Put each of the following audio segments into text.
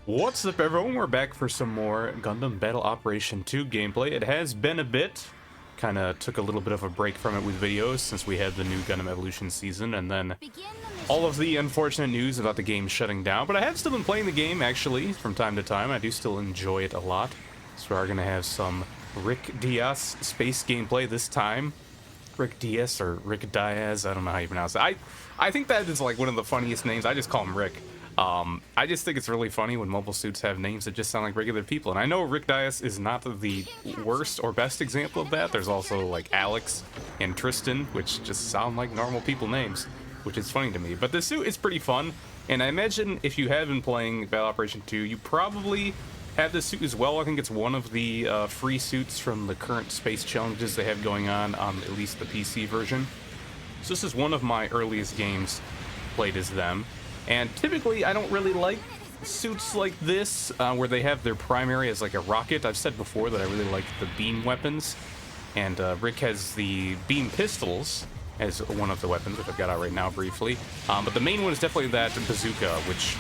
What's up, everyone? We're back for some more Gundam Battle Operation 2 gameplay. It has been a bit. Kind of took a little bit of a break from it with videos since we had the new Gundam Evolution season, and then all of the unfortunate news about the game shutting down. But I have still been playing the game, actually, from time to time. I do still enjoy it a lot. So we are going to have some Rick Diaz space gameplay this time. Rick Diaz or Rick Diaz, I don't know how you pronounce it. I think that is like one of the funniest names. I just call him Rick. I just think it's really funny when mobile suits have names that just sound like regular people. And I know Rick Diaz is not the worst or best example of that. There's also like Alex and Tristan, which just sound like normal people names, which is funny to me. But the suit is pretty fun. And I imagine if you have been playing Battle Operation 2, you probably have this suit as well. I think it's one of the free suits from the current space challenges they have going on at least the PC version. So this is one of my earliest games played as them. And typically, I don't really like suits like this, where they have their primary as like a rocket. I've said before that I really like the beam weapons. And Rick has the beam pistols as one of the weapons, which I've got out right now briefly. But the main one is definitely that bazooka, which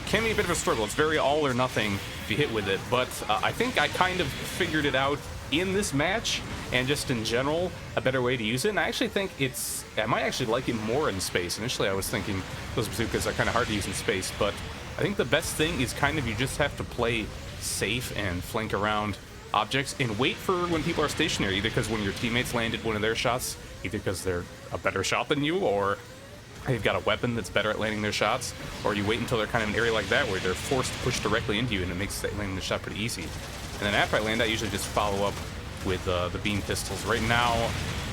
can be a bit of a struggle. It's very all or nothing if you hit with it. But I think I kind of figured it out in this match, and just in general, a better way to use it. And I actually think I might actually like it more in space. Initially, I was thinking those bazookas are kind of hard to use in space, but I think the best thing is kind of you just have to play safe and flank around objects and wait for when people are stationary, either because when your teammates landed one of their shots, either because they're a better shot than you, or they've got a weapon that's better at landing their shots, or you wait until they're kind of in an area like that where they're forced to push directly into you, and it makes landing the shot pretty easy. And then after I land, I usually just follow up with the beam pistols. Right now,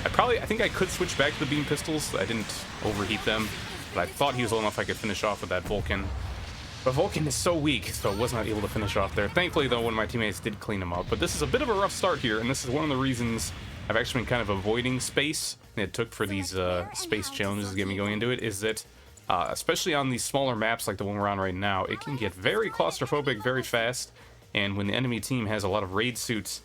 I think I could switch back to the beam pistols. I didn't overheat them, but I thought he was low enough I could finish off with that Vulcan. But Vulcan is so weak, so I was not able to finish off there. Thankfully, though, one of my teammates did clean him up. But this is a bit of a rough start here, and this is one of the reasons I've actually been kind of avoiding space it took for these space challenges to get me going into it, is that especially on these smaller maps like the one we're on right now, it can get very claustrophobic very fast. And when the enemy team has a lot of raid suits,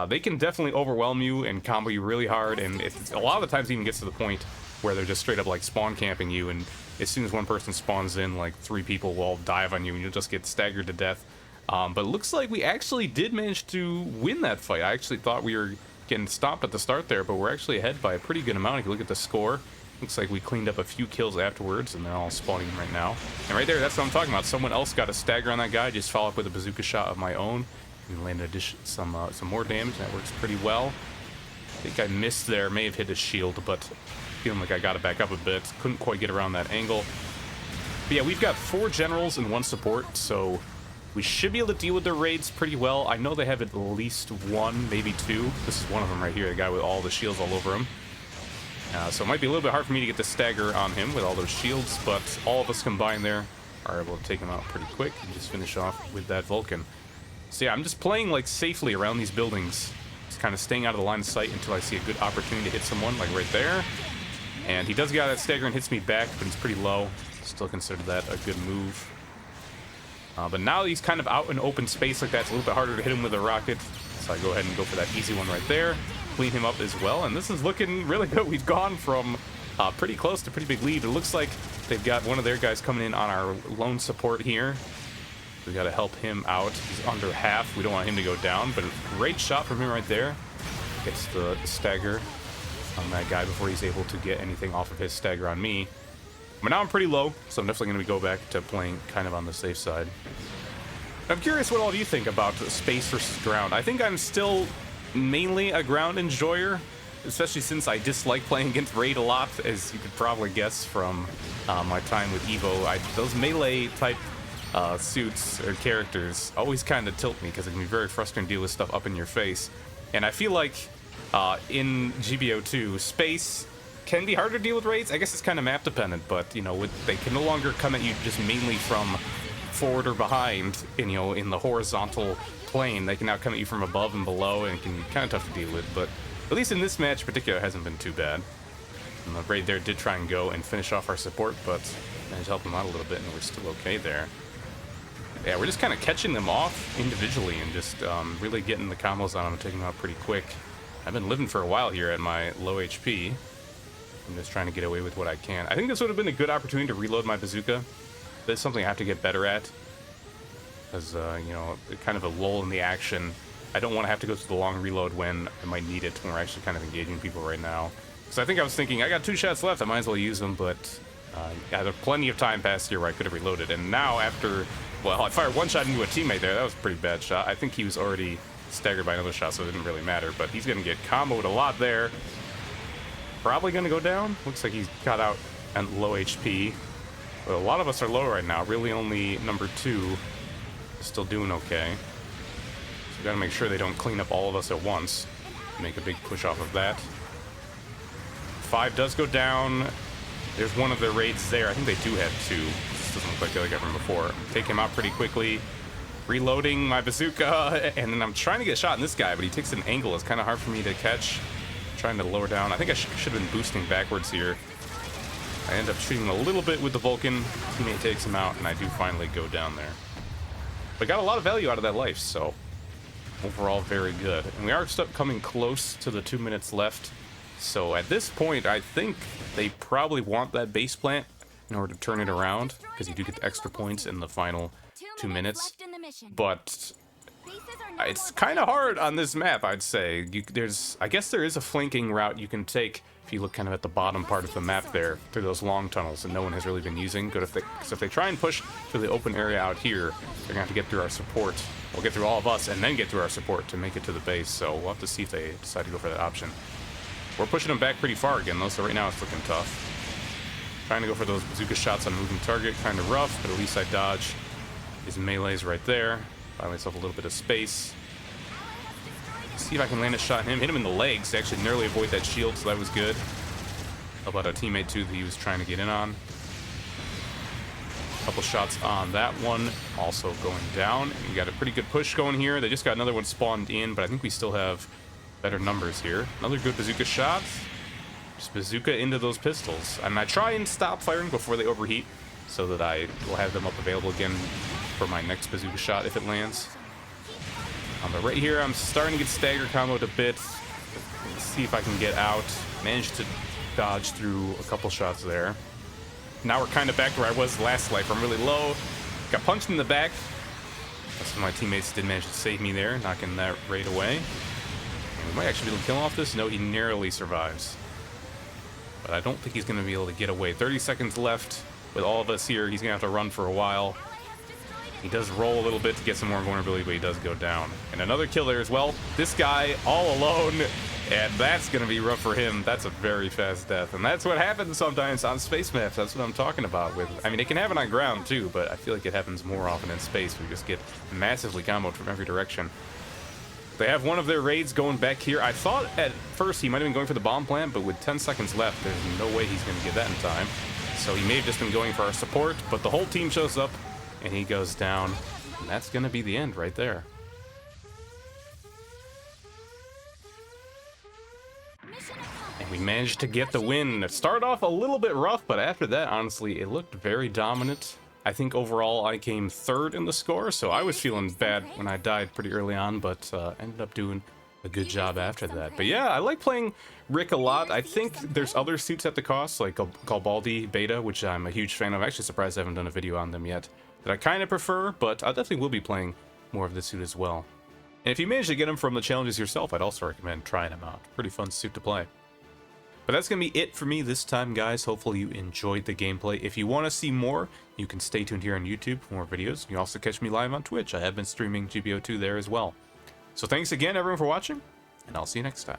they can definitely overwhelm you and combo you really hard, and a lot of the times it even gets to the point where they're just straight up like spawn camping you, and as soon as one person spawns in, like 3 people will all dive on you and you'll just get staggered to death. But it looks like we actually did manage to win that fight. I actually thought we were getting stopped at the start there, but we're actually ahead by a pretty good amount. If you look at the score, looks like we cleaned up a few kills afterwards, and they're all spawning right now. And right there, that's what I'm talking about. Someone else got a stagger on that guy, just follow up with a bazooka shot of my own, and landed some more damage. That works pretty well. I think I missed there, may have hit his shield, but feeling like I got it back up a bit. Couldn't quite get around that angle. But yeah, we've got 4 generals and 1 support, so we should be able to deal with their raids pretty well. I know they have at least 1, maybe 2. This is one of them right here, the guy with all the shields all over him. So it might be a little bit hard for me to get the stagger on him with all those shields, but all of us combined there are able to take him out pretty quick and just finish off with that Vulcan. So yeah, I'm just playing like safely around these buildings, just kind of staying out of the line of sight until I see a good opportunity to hit someone, like right there. And he does get out of that stagger and hits me back, but he's pretty low. Still consider that a good move. But now he's kind of out in open space like that. It's a little bit harder to hit him with a rocket, so I go ahead and go for that easy one right there. Clean him up as well, and this is looking really good. We've gone from pretty close to pretty big lead. It looks like they've got one of their guys coming in on our lone support here. We got to help him out. He's under half. We don't want him to go down, but a great shot from him right there. Gets the stagger on that guy before he's able to get anything off of his stagger on me. But now I'm pretty low, so I'm definitely going to go back to playing kind of on the safe side. I'm curious what all of you think about space versus ground. I think I'm still mainly a ground enjoyer, especially since I dislike playing against raid a lot, as you could probably guess from my time with Evo. Those melee type suits or characters always kind of tilt me because it can be very frustrating to deal with stuff up in your face. And I feel like in GBO2, space can be harder to deal with raids. I guess it's kind of map dependent, but you know, they can no longer come at you just mainly from forward or behind, and, you know, in the horizontal plane. They can now come at you from above and below, and it can be kind of tough to deal with. But at least in this match in particular, it hasn't been too bad. And the raid there did try and go and finish off our support, but managed to help them out a little bit, and we're still okay there. Yeah, we're just kind of catching them off individually and just really getting the combos on them and taking them out pretty quick. I've been living for a while here at my low HP. I'm just trying to get away with what I can. I think this would have been a good opportunity to reload my bazooka. That's something I have to get better at. as you know, kind of a lull in the action. I don't want to have to go through the long reload when I might need it when we're actually kind of engaging people right now. So I think I was thinking, I got 2 shots left, I might as well use them, but yeah, there's plenty of time past here where I could have reloaded. And now after, well, I fired 1 shot into a teammate there. That was a pretty bad shot. I think he was already staggered by another shot, so it didn't really matter. But he's going to get comboed a lot there. Probably going to go down. Looks like he's got out at low HP. But a lot of us are low right now. Really only number 2 is still doing okay. So we got to make sure they don't clean up all of us at once. Make a big push off of that. 5 does go down. There's one of their raids there. I think they do have 2. This doesn't look like the other guy from before. Take him out pretty quickly. Reloading my bazooka, and then I'm trying to get a shot in this guy, but he takes an angle. It's kind of hard for me to catch. I'm trying to lower down. I think I should have been boosting backwards here. I end up shooting a little bit with the Vulcan. Teammate takes him out, and I do finally go down there. But got a lot of value out of that life, so overall very good. And we are coming close to the 2 minutes left. So at this point, I think they probably want that base plant in order to turn it around, because you do get the extra points in the final 2 minutes. But it's kind of hard on this map, I'd say. I guess there is a flanking route you can take if you look kind of at the bottom part of the map there, through those long tunnels that no one has really been using. Because if they try and push through the open area out here, they're gonna have to get through our support. We'll get through all of us and then get through our support to make it to the base. So we'll have to see if they decide to go for that option. We're pushing them back pretty far again, though, so right now it's looking tough. Trying to go for those bazooka shots on a moving target, kind of rough, but at least I dodge his melees right there. Buy myself a little bit of space. See if I can land a shot on him. Hit him in the legs to actually narrowly avoid that shield, so that was good. How about a teammate, too, that he was trying to get in on. A couple shots on that one, also going down. And we got a pretty good push going here. They just got another one spawned in, but I think we still have better numbers here. Another good bazooka shot. Just bazooka into those pistols. And I try and stop firing before they overheat so that I will have them up available again for my next bazooka shot if it lands. But right here, I'm starting to get stagger comboed a bit. Let's see if I can get out. Managed to dodge through a couple shots there. Now we're kind of back where I was last life. I'm really low. Got punched in the back. Some of my teammates did manage to save me there, knocking that raid away. We might actually be able to kill him off this. No, he narrowly survives. But I don't think he's going to be able to get away. 30 seconds left with all of us here. He's going to have to run for a while. He does roll a little bit to get some more vulnerability, but he does go down. And another kill there as well. This guy all alone, and that's going to be rough for him. That's a very fast death. And that's what happens sometimes on space maps. That's what I'm talking about. I mean, it can happen on ground too, but I feel like it happens more often in space. We just get massively comboed from every direction. They have one of their raids going back here. I thought at first he might have been going for the bomb plant, but with 10 seconds left, there's no way he's going to get that in time. So he may have just been going for our support, but the whole team shows up, and he goes down. And that's going to be the end right there. And we managed to get the win. It started off a little bit rough, but after that, honestly, it looked very dominant. I think overall I came 3rd in the score, so I was feeling bad when I died pretty early on, but ended up doing a good job after that. But yeah, I like playing Rick a lot. I think there's other suits at the cost, like Galbaldi Beta, which I'm a huge fan of. I'm actually surprised I haven't done a video on them yet, that I kind of prefer, but I definitely will be playing more of this suit as well. And if you manage to get them from the challenges yourself, I'd also recommend trying them out. Pretty fun suit to play. But that's going to be it for me this time, guys. Hopefully you enjoyed the gameplay. If you want to see more, you can stay tuned here on YouTube for more videos. You can also catch me live on Twitch. I have been streaming GBO2 there as well. So thanks again, everyone, for watching, and I'll see you next time.